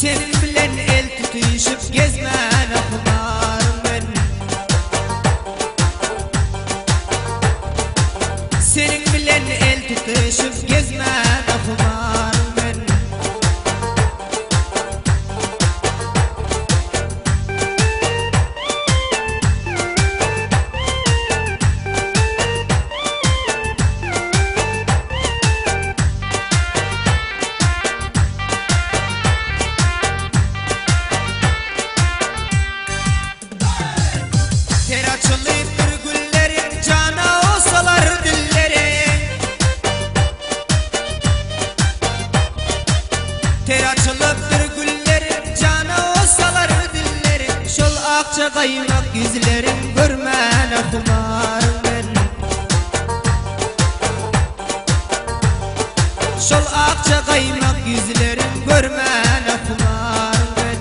Senin bilen el tutuşup gezmen okumarım ben. Senin bilen el tutuşup gezmen okumarım ben. Ter açılıptır güllerin cana olsalar dilleri. Ter açılıptır güllerin cana olsalar dilleri. Şol akça kaymak yüzlerin görmen okumarım ben. Şol akça kaymak yüzlerin görmen okumarım ben.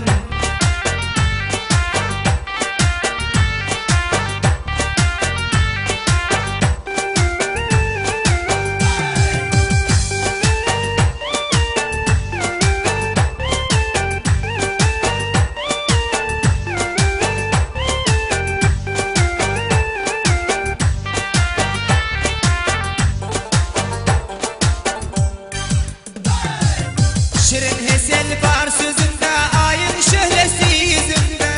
Şirin hesel var sözünde, ayın şöhlesi yüzünde.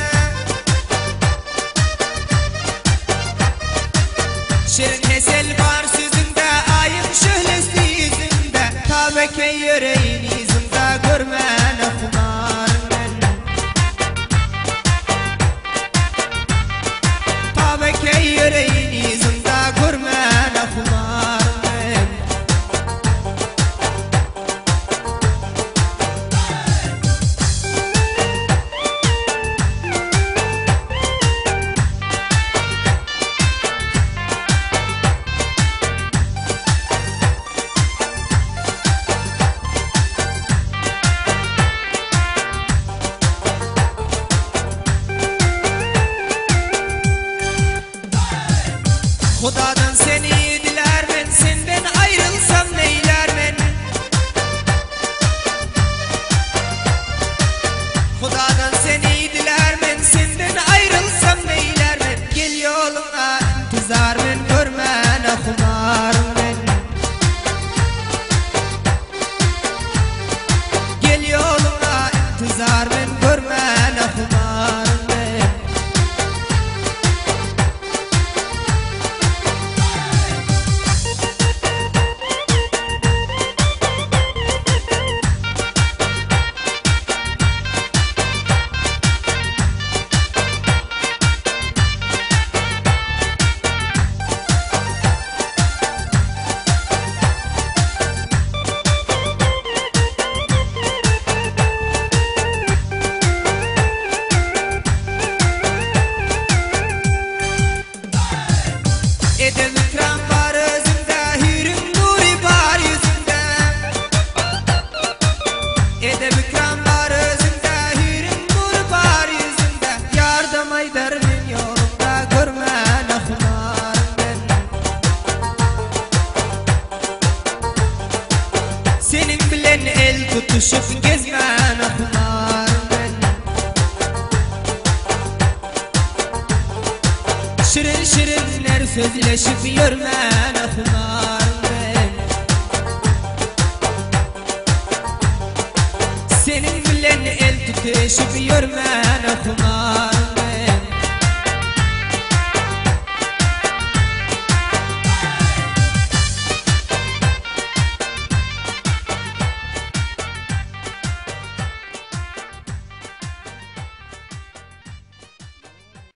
Şirin hesel var sözünde, ayın şöhlesi yüzünde. Tabeke yüreğin yüzünde görmen okumarım ben. Tabeke yüreğin yüzünde görmen okumarım ben. Hudadan seni diler ben, senden ayrılsam neyler ben. Hudadan seni diler ben, senden ayrılsam neyler ben. Gel yoluna intizar ben, görmen okumarım ben. Gel yoluna intizar ben, görmen okumarım ben. Edem ikram var özünde, hürüm nuri var yüzünde. Edem ikram var özünde, hürüm nuri var yüzünde. Yardım aydarın yolunda, görmen okumarım ben. Senin bilen el tutuşup gezmen okumarım ben. Şirin şirinler sözleşip yürmen okumarım ben. Senin bilen el tutuşup yürmen okumarım